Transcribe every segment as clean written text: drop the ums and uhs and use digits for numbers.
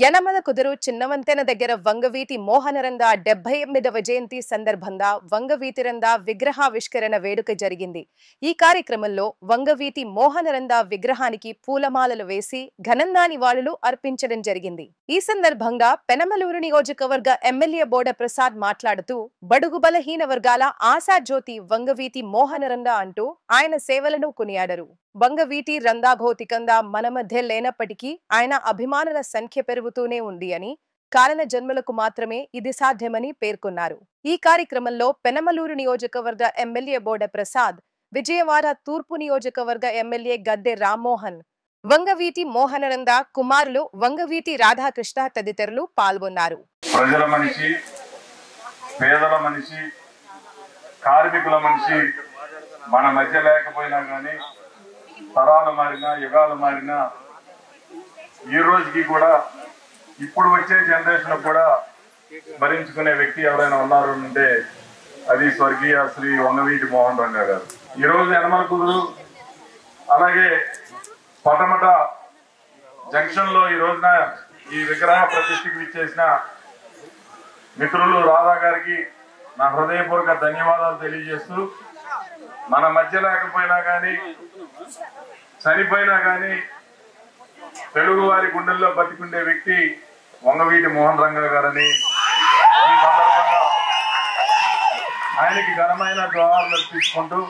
యనమల కుదురు చిన్నవంతెన దగ్గర వంగవీటి మోహనరంద 78వ జయంతి సందర్భంగా వంగవీటిరంద విగ్రహావిష్కరణ వేడుక జరిగింది. ఈ కార్యక్రమంలో వంగవీటి మోహనరంద విగ్రహానికి పూలమాలలు వేసి ఘనంగా నివాళులు అర్పించడం జరిగింది. ఈ సందర్భంగా పెనమలూరు నియోజకవర్గ ఎమ్మెల్యే బోడ ప్రసాద్ మాట్లాడుతూ బడుగు బలహీన వర్గాల ఆశాజ్యోతి వంగవీటి మోహనరంద అంటూ ఆయన సేవలను కొనియాడారు. వంగవీటి రందా భౌతికంగా మన మధ్య లేనప్పటికీ ఆయన అభిమానుల సంఖ్య పెరుగుతూనే ఉంది అని, కారణ జన్మలకు మాత్రమే ఇది సాధ్యమని పేర్కొన్నారు. ఈ కార్యక్రమంలో పెనమలూరు నియోజకవర్గ ఎమ్మెల్యే బోడ ప్రసాద్, విజయవాడ తూర్పు నియోజకవర్గ ఎమ్మెల్యే గద్దె రామ్మోహన్, వంగవీటి మోహనరంద కుమారులు వంగవీటి రాధాకృష్ణ తదితరులు పాల్గొన్నారు. ప్రజల మనిషి, పేదల మనిషి, కార్మికుల మనిషి మన మధ్య లేకపోయినా కానీ తరాలు మారినా యుగాలు మారినా ఈ రోజుకి కూడా ఇప్పుడు వచ్చే జనరేషన్ కూడా భరించుకునే వ్యక్తి ఎవరైనా ఉన్నారు అంటే అది స్వర్గీయ శ్రీ వంగవీటి మోహన్ రంగ గారు. ఈరోజు యనమల కుదురు అలాగే పటమట జంక్షన్ లో ఈ రోజున ఈ విగ్రహ ప్రతిష్ఠకి విచ్చేసిన మిత్రులు రాధా గారికి నా హృదయపూర్వక ధన్యవాదాలు తెలియజేస్తూ, మన మధ్య లేకపోయినా కానీ చనిపోయినా కానీ తెలుగు వారి గుండెల్లో బతికుండే వ్యక్తి వంగవీటి మోహన్ రంగ గారని ఈ సందర్భంగా ఆయనకి ఘనమైన జోహార్లు అర్పించుకుంటూ,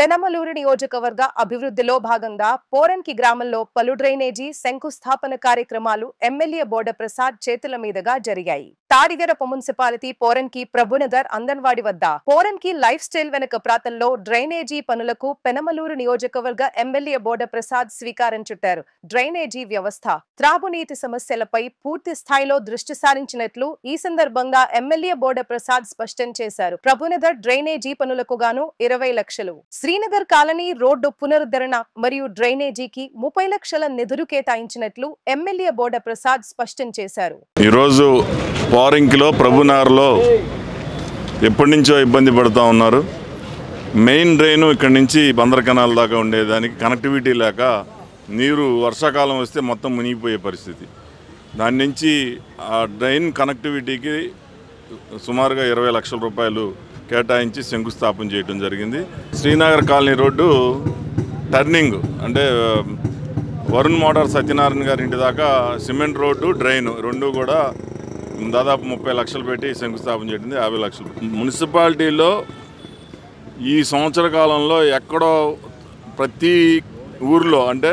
పెనమలూరు నియోజకవర్గ అభివృద్ధిలో భాగంగా పోరన్కి గ్రామంలో పలు డ్రైనేజీ శంకుస్థాపన కార్యక్రమాలు ఎమ్మెల్యే బోడ ప్రసాద్ చేతుల మీదుగా జరిగాయి. తాడిగడప మున్సిపాలిటీ పోరన్కి ప్రభునగర్ అంగన్వాడి వద్ద పోరన్కి లైఫ్ స్టైల్ వెనుక ప్రాంతంలో డ్రైనేజీ పనులకు పెనమలూరు నియోజకవర్గ ఎమ్మెల్యే బోడ ప్రసాద్ స్వీకారం చుట్టారు. డ్రైనేజీ వ్యవస్థ, త్రాగునీటి సమస్యలపై పూర్తి స్థాయిలో దృష్టి సారించినట్లు ఈ సందర్భంగా ఎమ్మెల్యే బోడ ప్రసాద్ స్పష్టం చేశారు. ప్రభునగర్ డ్రైనేజీ పనులకు గాను 20 లక్షలు, శ్రీనగర్ కాలనీ రోడ్డు పునరుద్ధరణ మరియు డ్రైనేజీకి 30 లక్షల నిధులు కేటాయించినట్లు ఎమ్మెల్యే బోడ ప్రసాద్ స్పష్టం చేశారు. ఈరోజు పోరంకిలో ప్రభునగర్లో ఎప్పటి నుంచో ఇబ్బంది పడుతూ ఉన్నారు. మెయిన్ డ్రైన్ ఇక్కడి నుంచి బందర్ కెనాల్ దాకా ఉండేదానికి కనెక్టివిటీ లేక నీరు వర్షాకాలం వస్తే మొత్తం మునిగిపోయే పరిస్థితి. దాని నుంచి ఆ డ్రైన్ కనెక్టివిటీకి సుమారుగా 20 లక్షల రూపాయలు కేటాయించి శంకుస్థాపన చేయడం జరిగింది. శ్రీనగర్ కాలనీ రోడ్డు టర్నింగ్ అంటే వరుణ్ మోటార్ సత్యనారాయణ గారి ఇంటి దాకా సిమెంట్ రోడ్డు, డ్రైన్ రెండు కూడా దాదాపు 30 లక్షలు పెట్టి శంకుస్థాపన చేయడం, 50 లక్షలు. మున్సిపాలిటీలో ఈ సంవత్సర కాలంలో ఎక్కడో ప్రతి ఊర్లో అంటే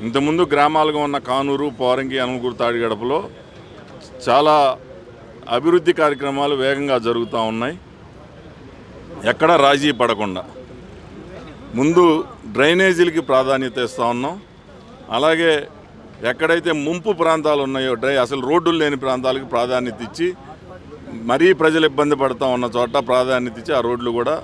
ఇంతకుముందు గ్రామాలుగా ఉన్న కానూరు, పోరంకి, యనమలకుదురు, తాడిగడపలో చాలా అభివృద్ధి కార్యక్రమాలు వేగంగా జరుగుతూ ఉన్నాయి. ఎక్కడా రాజీ పడకుండా ముందు డ్రైనేజీలకి ప్రాధాన్యత ఇస్తూ ఉన్నాం. అలాగే ఎక్కడైతే ముంపు ప్రాంతాలు ఉన్నాయో అసలు రోడ్డులు లేని ప్రాంతాలకు ప్రాధాన్యత ఇచ్చి, మరీ ప్రజలు ఇబ్బంది పడుతూ ఉన్న చోట ప్రాధాన్యత ఇచ్చి ఆ రోడ్లు కూడా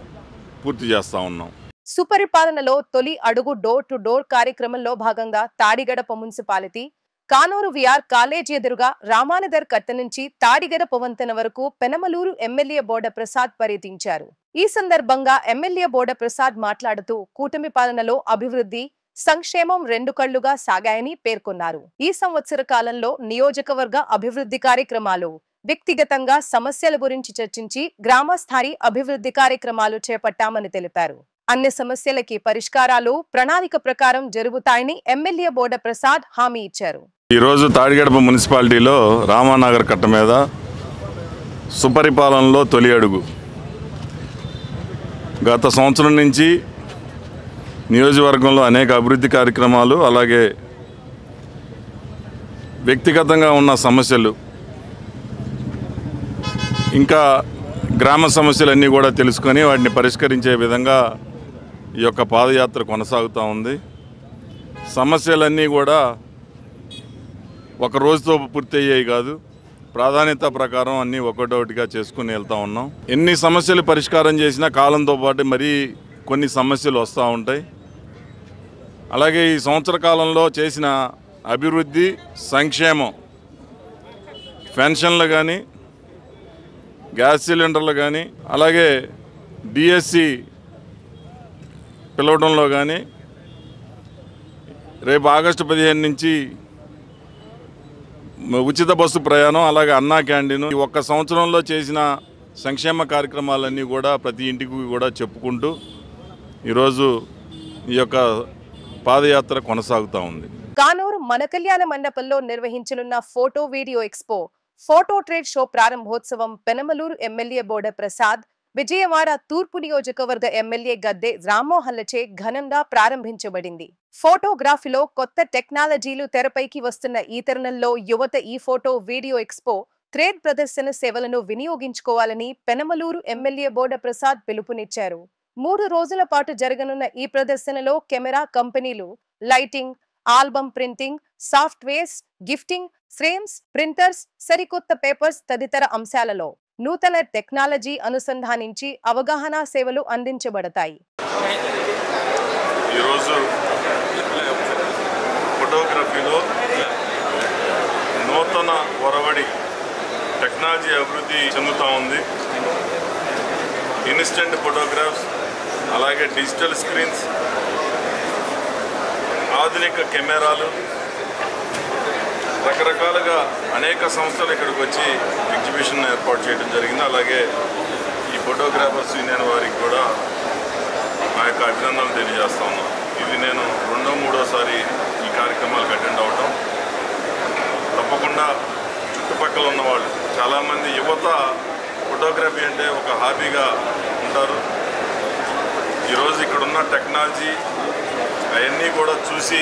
పూర్తి చేస్తూ ఉన్నాం. సుపరిపాలనలో తొలి అడుగు డోర్ టు డోర్ కార్యక్రమంలో భాగంగా Tadigadapa municipality Kanuru VR college ఎదురుగా రామానగర్ కట్ట నుంచి తాడిగడప వంతెన వరకు పెనమలూరు ఎమ్మెల్యే బోడ ప్రసాద్ పర్యటించారు. ఈ సందర్భంగా ఎమ్మెల్యే బోడ ప్రసాద్ మాట్లాడుతూ కూటమి పాలనలో అభివృద్ధి, సంక్షేమం 2 కళ్లుగా సాగాయని పేర్కొన్నారు. ఈ సంవత్సర కాలంలో నియోజకవర్గ అభివృద్ధి కార్యక్రమాలు, వ్యక్తిగతంగా సమస్యల గురించి చర్చించి గ్రామస్థాయి అభివృద్ధి కార్యక్రమాలు చేపట్టామని తెలిపారు. అన్ని సమస్యలకి పరిష్కారాలు ప్రణాళిక ప్రకారం జరుగుతాయని ఎమ్మెల్యే బోడ ప్రసాద్ హామీ ఇచ్చారు. ఈరోజు తాడిగడప మున్సిపాలిటీలో రామానగర్ కట్ట మీద సుపరిపాలనలో తొలి అడుగు. గత సంవత్సరం నుంచి నియోజకవర్గంలో అనేక అభివృద్ధి కార్యక్రమాలు, అలాగే వ్యక్తిగతంగా ఉన్న సమస్యలు, ఇంకా గ్రామ సమస్యలన్నీ కూడా తెలుసుకొని వాటిని పరిష్కరించే విధంగా ఈ యొక్క పాదయాత్ర కొనసాగుతూ ఉంది. సమస్యలన్నీ కూడా ఒక రోజుతో పూర్తి అయ్యాయి కాదు, ప్రాధాన్యత ప్రకారం అన్నీ ఒకటొకటిగా చేసుకుని వెళ్తూ ఉన్నాం. ఎన్ని సమస్యలు పరిష్కారం చేసినా కాలంతో పాటు మరీ కొన్ని సమస్యలు వస్తూ ఉంటాయి. అలాగే ఈ సంవత్సర కాలంలో చేసిన అభివృద్ధి, సంక్షేమం, పెన్షన్లు కానీ, గ్యాస్ సిలిండర్లు కానీ, అలాగే డిఎస్సి పిలవడంలో కానీ, రేపు ఆగస్టు 15 నుంచి ఉచిత బస్సు ప్రయాణం, అలాగే అన్నా క్యాంటీన్, ఈ ఒక్క సంవత్సరంలో చేసిన సంక్షేమ కార్యక్రమాలన్నీ కూడా ప్రతి ఇంటికి కూడా చెప్పుకుంటూ ఈరోజు ఈ యొక్క పాదయాత్ర కొనసాగుతూ ఉంది. కానూరు మన కళ్యాణ మండపంలో నిర్వహించనున్న photo video expo photo trade show ప్రారంభోత్సవం పెనమలూరు ఎమ్మెల్యే బోడ ప్రసాద్, విజయవాడ తూర్పు నియోజకవర్గ ఎమ్మెల్యే గద్దె రామ్మోహన్లచే ఘనంగా ప్రారంభించబడింది. ఫోటోగ్రఫీలో కొత్త టెక్నాలజీలు తెరపైకి వస్తున్న ఈ తరుణంలో యువత ఈ ఫోటో వీడియో ఎక్స్పో ట్రేడ్ ప్రదర్శన సేవలను వినియోగించుకోవాలని పెనమలూరు ఎమ్మెల్యే బోడ ప్రసాద్ పిలుపునిచ్చారు. 3 రోజుల పాటు జరగనున్న ఈ ప్రదర్శనలో కెమెరా కంపెనీలు, lighting, album printing, softwares, gifting, frames, printers, సరికొత్త పేపర్స్ తదితర అంశాలలో నూతన టెక్నాలజీ అనుసంధానించి అవగాహన సేవలు అందించబడతాయి. ఈరోజు ఫోటోగ్రఫీలో నూతన ఒరవడి టెక్నాలజీ అభివృద్ధి చెందుతూ ఉంది. ఇన్స్టెంట్ ఫోటోగ్రాఫ్స్, అలాగే డిజిటల్ స్క్రీన్స్, ఆధునిక కెమెరాలు, రకరకాలుగా అనేక సంస్థలు ఇక్కడికి వచ్చి ఎగ్జిబిషన్ ఏర్పాటు చేయడం జరిగింది. అలాగే ఈ ఫోటోగ్రాఫర్స్ యూనియన్ వారికి కూడా నా యొక్క అభినందనలు తెలియజేస్తా ఉన్నాను. ఇది నేను 2-3సారి ఈ కార్యక్రమాలకు అటెండ్ అవటం. తప్పకుండా చుట్టుపక్కల ఉన్నవాళ్ళు చాలామంది యువత ఫోటోగ్రఫీ అంటే ఒక హాబీగా ఉంటారు. ఈరోజు ఇక్కడున్న టెక్నాలజీ అవన్నీ కూడా చూసి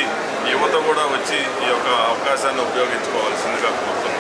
యువత కూడా వచ్చి ఈ యొక్క అవకాశాన్ని ఉపయోగించుకోవాల్సిందిగా కోరుతున్నాను.